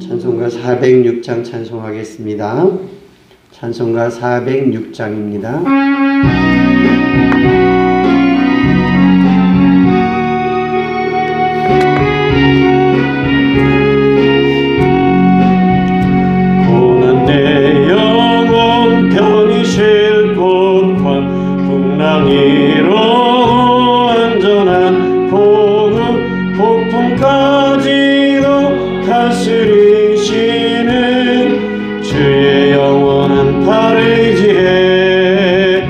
찬송가 406장 찬송하겠습니다. 찬송가 406장입니다. 고난 내 영혼 편히 쉴 곳과 풍랑이로 안전한 폭풍까지도 다스리시는 주의 영원한 팔을 의지해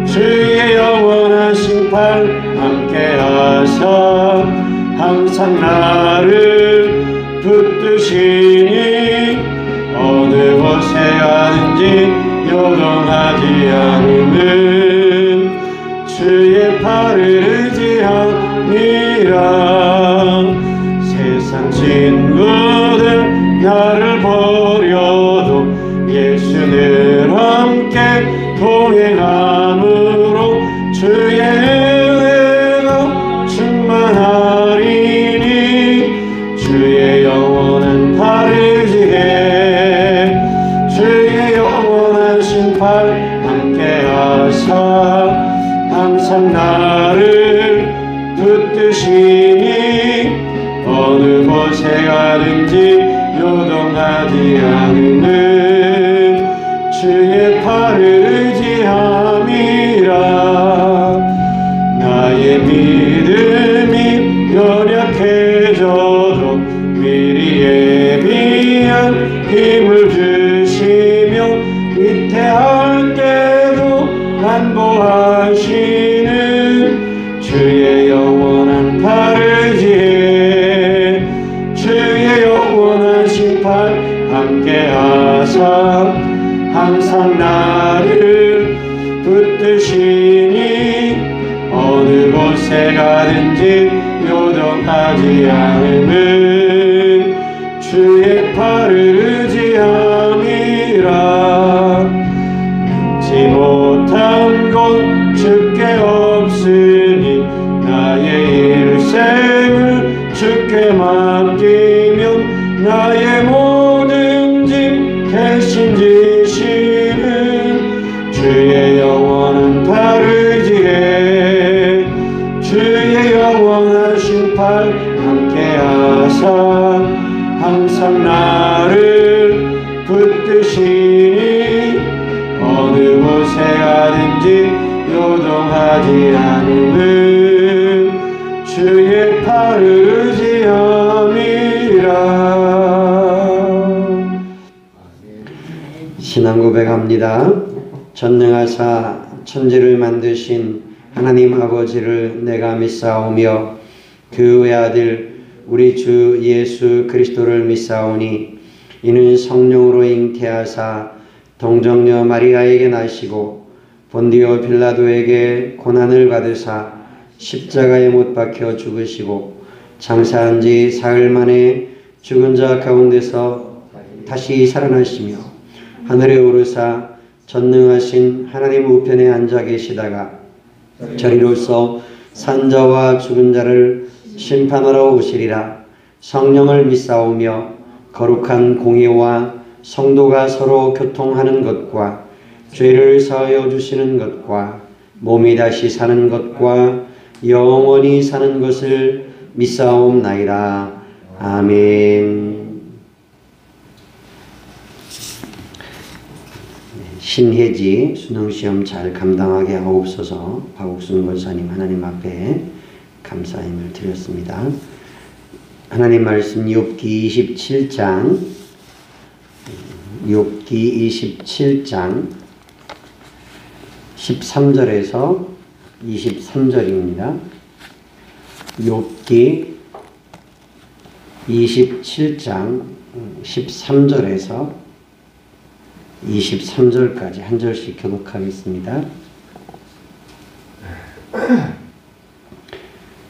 주의 영원하신 팔 함께하사 항상 나를 붙드시니 어느 곳에 가든지 요동하지 않으면 주의 팔을 의지함이라. 세상 친구들 나를 버려도 예수는 함께 동행함으로 주의 은혜가 충만하리니 주의 영원한 팔을 의지해 주의 영원하신 팔 함께하사 항상 나를 붙드시니 어느 곳에 가든지 요동하지 않으면 주의 팔을 의지함이라. 나의 믿음이 연약해져도 미리 예비한 힘을 주시며 위태할 때도 안보하시는 주의 영원한 팔을 의지해 주의 영원하신 팔 함께하사 항상 나를 붙드시니 어느 곳에 가든지 요동하지 않으면 주의 팔을 의지함이라. 믿지 못한 것 주께 없으니 나의 일생을 주께 맡기면 나의 모든 짐 대신 지시는 주의 영원한 팔을 의지해 주의 영원하신 팔 함께하사 항상 나를 붙드시니 어느 곳에 가든지 요동하지 않으면 주의 팔을 의지함이라. 신앙 고백합니다. 전능하사 천지를 만드신 하나님 아버지를 내가 믿사오며 그 외아들 우리 주 예수 그리스도를 믿사오니 이는 성령으로 잉태하사 동정녀 마리아에게 나시고 본디오 빌라도에게 고난을 받으사 십자가에 못 박혀 죽으시고 장사한 지 사흘 만에 죽은 자 가운데서 다시 살아나시며 하늘에 오르사 전능하신 하나님 우편에 앉아 계시다가 저리로서 산자와 죽은 자를 심판하러 오시리라. 성령을 믿사오며 거룩한 공의와 성도가 서로 교통하는 것과 죄를 사하여 주시는 것과 몸이 다시 사는 것과 영원히 사는 것을 믿사옵나이다. 아멘. 신해지 수능시험 잘 감당하게 하옵소서. 박옥순 권사님 하나님 앞에 감사함을 드렸습니다. 하나님 말씀 욥기 27장 13절에서 23절입니다. 욥기 27장 13절에서 23절까지 한 절씩 교독하겠습니다.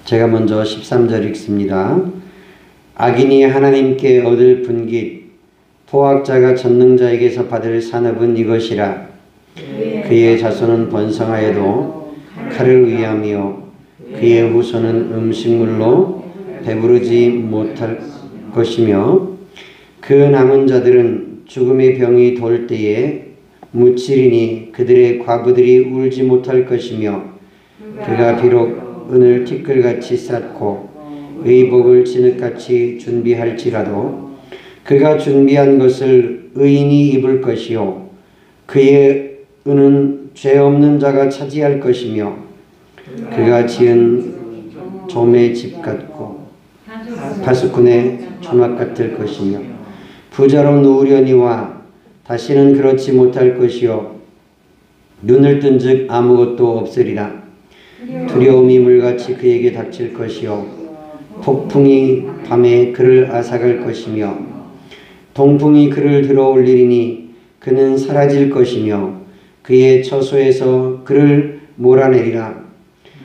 제가 먼저 13절 읽습니다. 악인이 하나님께 얻을 분깃 포악자가 전능자에게서 받을 산업은 이것이라. 그의 자손은 번성하여도 칼을 위하며 그의 후손은 음식물로 배부르지 못할 것이며 그 남은 자들은 죽음의 병이 돌 때에 묻히리니 그들의 과부들이 울지 못할 것이며 그가 비록 은을 티끌같이 쌓고 의복을 진흙같이 준비할지라도 그가 준비한 것을 의인이 입을 것이요 그의 은은 죄 없는 자가 차지할 것이며 그가 지은 좀의 집 같고 파수꾼의 조막 같을 것이며 부자로 누우려니와 다시는 그렇지 못할 것이요 눈을 뜬즉 아무것도 없으리라. 두려움이 물같이 그에게 닥칠 것이요 폭풍이 밤에 그를 앗아갈 것이며 동풍이 그를 들어올리리니 그는 사라질 것이며 그의 처소에서 그를 몰아내리라.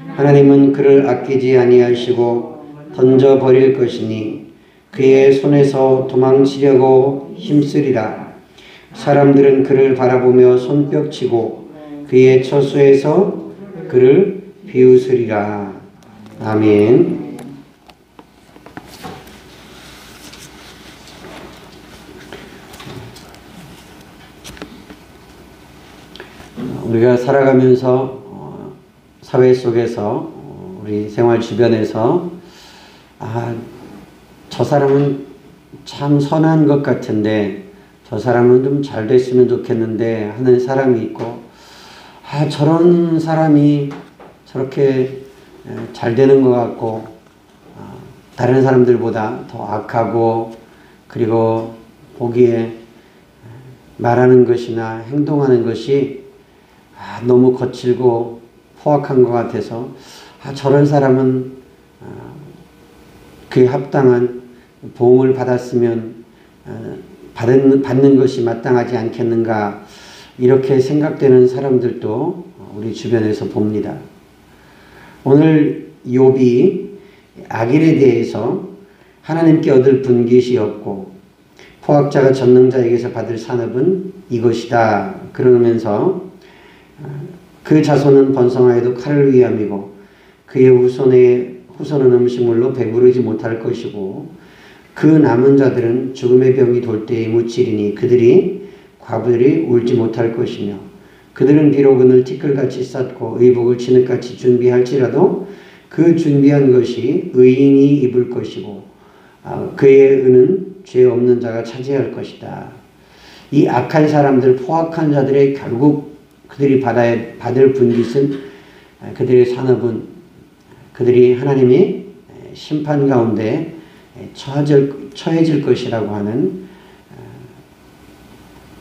하나님은 그를 아끼지 아니하시고 던져버릴 것이니 그의 손에서 도망치려고 힘쓰리라. 사람들은 그를 바라보며 손뼉치고 그의 처소에서 그를 비웃으리라. 아멘. 우리가 살아가면서 사회 속에서 우리 생활 주변에서 저 사람은 참 선한 것 같은데 저 사람은 좀 잘 됐으면 좋겠는데 하는 사람이 있고 저런 사람이 저렇게 잘 되는 것 같고 다른 사람들보다 더 악하고 그리고 보기에 말하는 것이나 행동하는 것이 너무 거칠고 포악한 것 같아서 저런 사람은 그에 합당한 보응을 받았으면 받는 것이 마땅하지 않겠는가 이렇게 생각되는 사람들도 우리 주변에서 봅니다. 오늘 욥이 악인에 대해서 하나님께 얻을 분깃이 없고 포악자가 전능자에게서 받을 산업은 이것이다 그러면서 그 자손은 번성하여도 칼을 위함이고 그의 후손은 음식물로 배부르지 못할 것이고 그 남은 자들은 죽음의 병이 돌 때에 묻히리니 과부들이 울지 못할 것이며 그들은 비록 은을 티끌같이 쌓고 의복을 진흙같이 준비할지라도 그 준비한 것이 의인이 입을 것이고 그의 은은 죄 없는 자가 차지할 것이다. 이 악한 사람들, 포악한 자들의 결국 그들이 받을 분깃은 그들의 산업은 그들이 하나님의 심판 가운데 처해질 것이라고 하는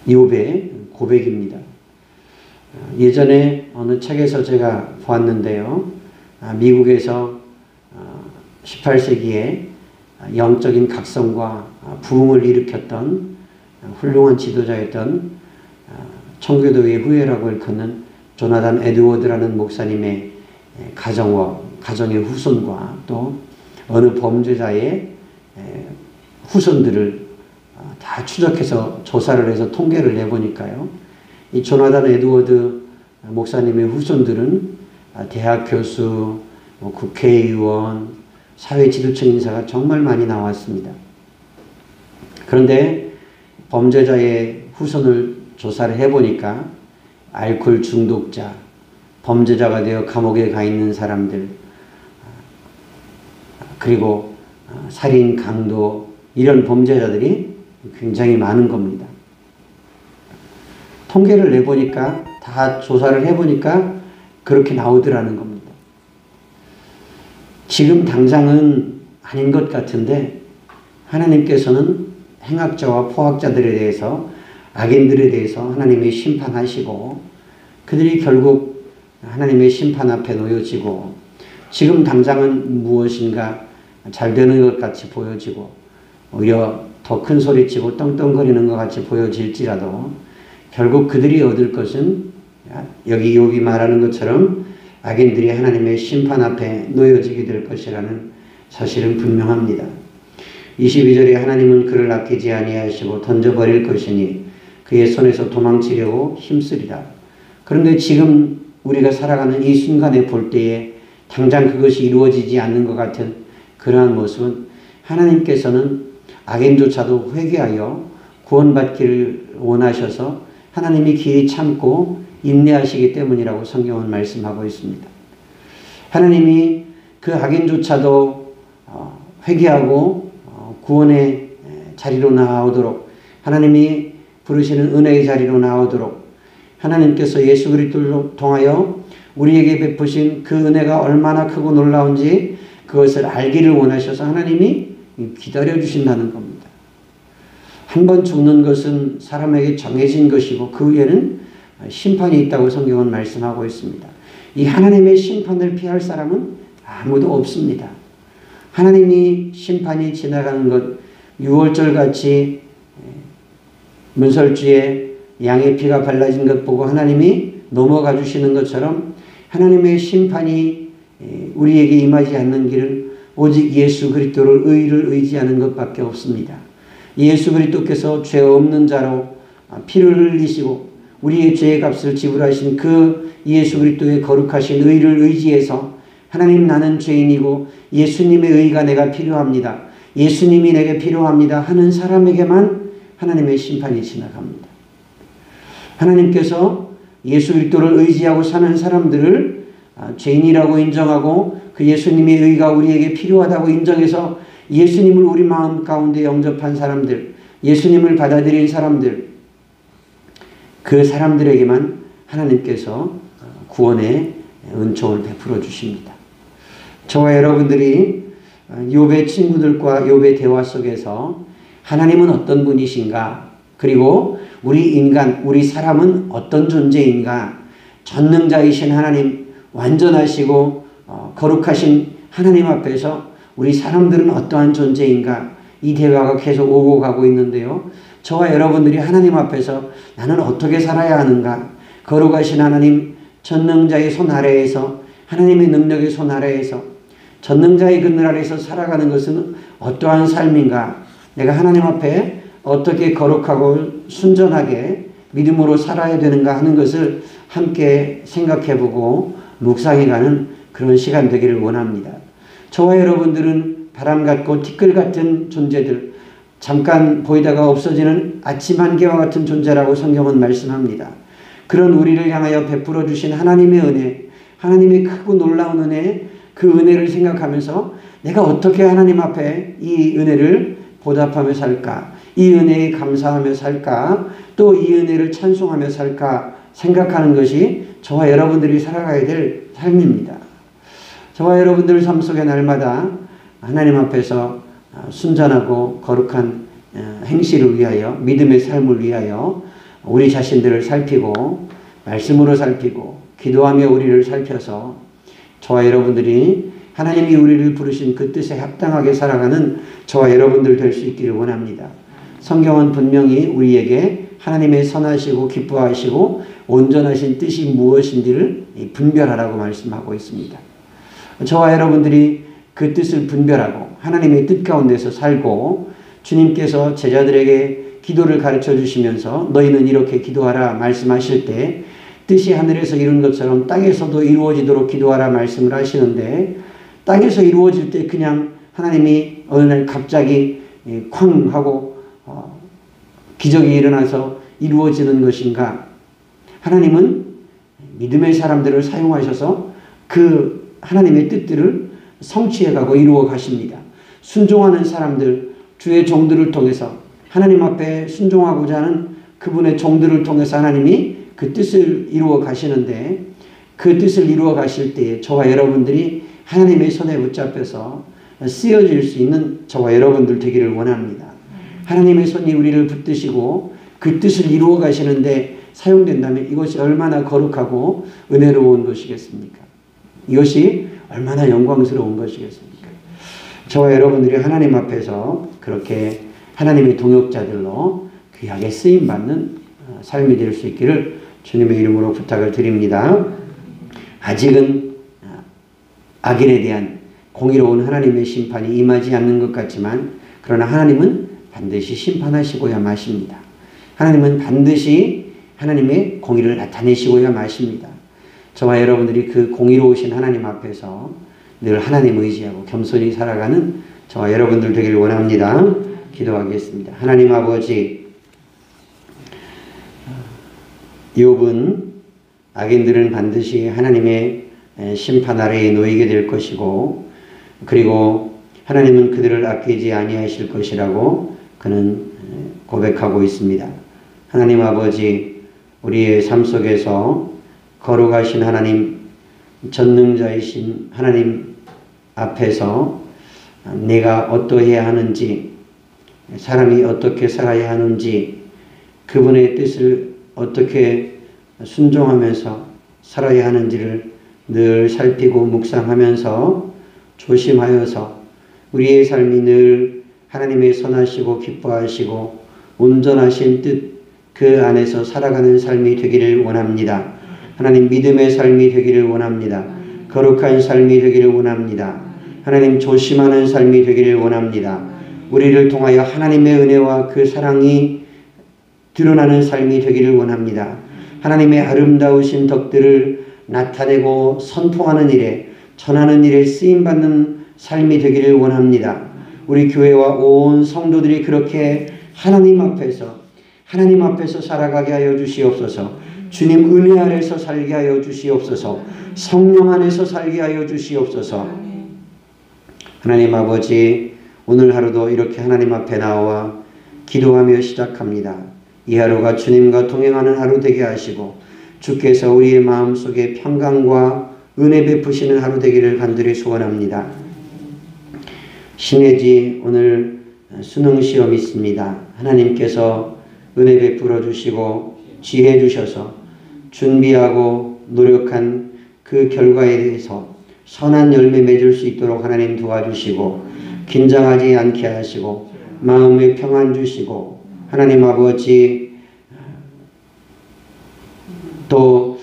욥의 고백입니다. 예전에 어느 책에서 제가 보았는데요. 미국에서 18세기에 영적인 각성과 부흥을 일으켰던 훌륭한 지도자였던 청교도의 후예라고 일컫는 조나단 에드워드라는 목사님의 가정의 후손과 또 어느 범죄자의 후손들을 다 추적해서 조사를 해서 통계를 내보니까요. 이 조나단 에드워드 목사님의 후손들은 대학 교수, 국회의원, 사회 지도층 인사가 정말 많이 나왔습니다. 그런데 범죄자의 후손을 조사를 해보니까 알코올 중독자, 범죄자가 되어 감옥에 가 있는 사람들, 그리고 살인, 강도 이런 범죄자들이 굉장히 많은 겁니다. 통계를 내보니까 다 조사를 해보니까 그렇게 나오더라는 겁니다. 지금 당장은 아닌 것 같은데 하나님께서는 행악자와 포악자들에 대해서 악인들에 대해서 하나님이 심판하시고 그들이 결국 하나님의 심판 앞에 놓여지고 지금 당장은 무엇인가 잘 되는 것 같이 보여지고 오히려 더 큰 소리치고 떵떵거리는 것 같이 보여질지라도 결국 그들이 얻을 것은 여기 욥이 말하는 것처럼 악인들이 하나님의 심판 앞에 놓여지게 될 것이라는 사실은 분명합니다. 22절에 하나님은 그를 아끼지 아니하시고 던져버릴 것이니 그의 손에서 도망치려고 힘쓰리라. 그런데 지금 우리가 살아가는 이 순간에 볼 때에 당장 그것이 이루어지지 않는 것 같은 그러한 모습은 하나님께서는 악인조차도 회개하여 구원받기를 원하셔서 하나님이 길이 참고 인내하시기 때문이라고 성경은 말씀하고 있습니다. 하나님이 그 악인조차도 회개하고 구원의 자리로 나아오도록, 하나님이 부르시는 은혜의 자리로 나아오도록 하나님께서 예수 그리스도를 통하여 우리에게 베푸신 그 은혜가 얼마나 크고 놀라운지 그것을 알기를 원하셔서 하나님이 기다려주신다는 겁니다. 한 번 죽는 것은 사람에게 정해진 것이고 그 후에는 심판이 있다고 성경은 말씀하고 있습니다. 이 하나님의 심판을 피할 사람은 아무도 없습니다. 하나님이 심판이 지나가는 것, 유월절같이 문설주에 양의 피가 발라진 것 보고 하나님이 넘어가 주시는 것처럼 하나님의 심판이 우리에게 임하지 않는 길은 오직 예수 그리스도를 의를 의지하는 것밖에 없습니다. 예수 그리스도께서 죄 없는 자로 피를 흘리시고 우리의 죄의 값을 지불하신 그 예수 그리스도의 거룩하신 의를 의지해서 하나님 나는 죄인이고 예수님의 의가 내가 필요합니다. 예수님이 내게 필요합니다 하는 사람에게만 하나님의 심판이 지나갑니다. 하나님께서 예수 그리스도를 의지하고 사는 사람들을 죄인이라고 인정하고 그 예수님의 의가 우리에게 필요하다고 인정해서 예수님을 우리 마음 가운데 영접한 사람들, 예수님을 받아들인 사람들, 그 사람들에게만 하나님께서 구원의 은총을 베풀어 주십니다. 저와 여러분들이 욥의 친구들과 욥의 대화 속에서 하나님은 어떤 분이신가, 그리고 우리 인간, 우리 사람은 어떤 존재인가, 전능자이신 하나님, 완전하시고 거룩하신 하나님 앞에서 우리 사람들은 어떠한 존재인가, 이 대화가 계속 오고 가고 있는데요. 저와 여러분들이 하나님 앞에서 나는 어떻게 살아야 하는가, 거룩하신 하나님, 전능자의 손 아래에서, 하나님의 능력의 손 아래에서, 전능자의 그늘 아래에서 살아가는 것은 어떠한 삶인가, 내가 하나님 앞에 어떻게 거룩하고 순전하게 믿음으로 살아야 되는가 하는 것을 함께 생각해보고 묵상해가는 그런 시간 되기를 원합니다. 저와 여러분들은 바람 같고 티끌 같은 존재들, 잠깐 보이다가 없어지는 아침 안개와 같은 존재라고 성경은 말씀합니다. 그런 우리를 향하여 베풀어 주신 하나님의 은혜, 하나님의 크고 놀라운 은혜, 그 은혜를 생각하면서 내가 어떻게 하나님 앞에 이 은혜를 보답하며 살까, 이 은혜에 감사하며 살까, 또 이 은혜를 찬송하며 살까 생각하는 것이 저와 여러분들이 살아가야 될 삶입니다. 저와 여러분들 삶 속에 날마다 하나님 앞에서 순전하고 거룩한 행실을 위하여, 믿음의 삶을 위하여 우리 자신들을 살피고 말씀으로 살피고 기도하며 우리를 살펴서 저와 여러분들이 하나님이 우리를 부르신 그 뜻에 합당하게 살아가는 저와 여러분들 될 수 있기를 원합니다. 성경은 분명히 우리에게 하나님의 선하시고 기뻐하시고 온전하신 뜻이 무엇인지를 분별하라고 말씀하고 있습니다. 저와 여러분들이 그 뜻을 분별하고 하나님의 뜻 가운데서 살고 주님께서 제자들에게 기도를 가르쳐 주시면서 너희는 이렇게 기도하라 말씀하실 때 뜻이 하늘에서 이룬 것처럼 땅에서도 이루어지도록 기도하라 말씀을 하시는데, 땅에서 이루어질 때 그냥 하나님이 어느 날 갑자기 쾅 하고 기적이 일어나서 이루어지는 것인가? 하나님은 믿음의 사람들을 사용하셔서 그 하나님의 뜻들을 성취해가고 이루어 가십니다. 순종하는 사람들, 주의 종들을 통해서 하나님 앞에 순종하고자 하는 그분의 종들을 통해서 하나님이 그 뜻을 이루어 가시는데, 그 뜻을 이루어 가실 때에 저와 여러분들이 하나님의 손에 붙잡혀서 쓰여질 수 있는 저와 여러분들 되기를 원합니다. 하나님의 손이 우리를 붙드시고 그 뜻을 이루어 가시는데 사용된다면 이것이 얼마나 거룩하고 은혜로운 것이겠습니까? 이것이 얼마나 영광스러운 것이겠습니까? 저와 여러분들이 하나님 앞에서 그렇게 하나님의 동역자들로 귀하게 쓰임받는 삶이 될 수 있기를 주님의 이름으로 부탁을 드립니다. 아직은 악인에 대한 공의로운 하나님의 심판이 임하지 않는 것 같지만, 그러나 하나님은 반드시 심판하시고야 마십니다. 하나님은 반드시 하나님의 공의를 나타내시고야 마십니다. 저와 여러분들이 그 공의로우신 하나님 앞에서 늘 하나님 의지하고 겸손히 살아가는 저와 여러분들 되기를 원합니다. 기도하겠습니다. 하나님 아버지, 욥은 악인들은 반드시 하나님의 심판 아래에 놓이게 될 것이고, 그리고 하나님은 그들을 아끼지 아니하실 것이라고 그는 고백하고 있습니다. 하나님 아버지, 우리의 삶 속에서 거룩하신 하나님, 전능자이신 하나님 앞에서 내가 어떠해야 하는지, 사람이 어떻게 살아야 하는지, 그분의 뜻을 어떻게 순종하면서 살아야 하는지를 늘 살피고 묵상하면서 조심하여서 우리의 삶이 늘 하나님의 선하시고 기뻐하시고 온전하신 뜻 그 안에서 살아가는 삶이 되기를 원합니다. 하나님, 믿음의 삶이 되기를 원합니다. 거룩한 삶이 되기를 원합니다. 하나님, 조심하는 삶이 되기를 원합니다. 우리를 통하여 하나님의 은혜와 그 사랑이 드러나는 삶이 되기를 원합니다. 하나님의 아름다우신 덕들을 나타내고 선포하는 일에, 전하는 일에 쓰임받는 삶이 되기를 원합니다. 우리 교회와 온 성도들이 그렇게 하나님 앞에서 살아가게 하여 주시옵소서. 주님 은혜 아래서 살게 하여 주시옵소서. 성령 안에서 살게 하여 주시옵소서. 하나님 아버지, 오늘 하루도 이렇게 하나님 앞에 나와 기도하며 시작합니다. 이 하루가 주님과 동행하는 하루 되게 하시고, 주께서 우리의 마음속에 평강과 은혜 베푸시는 하루 되기를 간절히 소원합니다. 신혜지, 오늘 수능시험 있습니다. 하나님께서 은혜 베풀어 주시고 지혜 주셔서 준비하고 노력한 그 결과에 대해서 선한 열매 맺을 수 있도록 하나님 도와주시고, 긴장하지 않게 하시고 마음에 평안 주시고, 하나님 아버지 또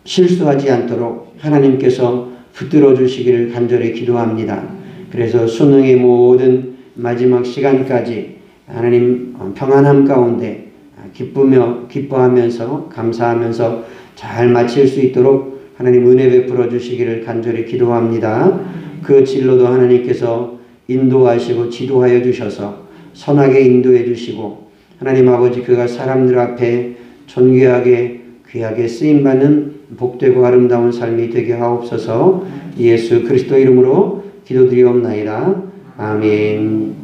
실수하지 않도록 하나님께서 붙들어 주시기를 간절히 기도합니다. 그래서 수능의 모든 마지막 시간까지 하나님 평안함 가운데 기뻐하면서 감사하면서 잘 마칠 수 있도록 하나님 은혜 베풀어 주시기를 간절히 기도합니다. 그 진로도 하나님께서 인도하시고 지도하여 주셔서 선하게 인도해 주시고, 하나님 아버지 그가 사람들 앞에 존귀하게 귀하게 쓰임받는 복되고 아름다운 삶이 되게 하옵소서. 예수 그리스도 이름으로 기도드리옵나이다. 아멘.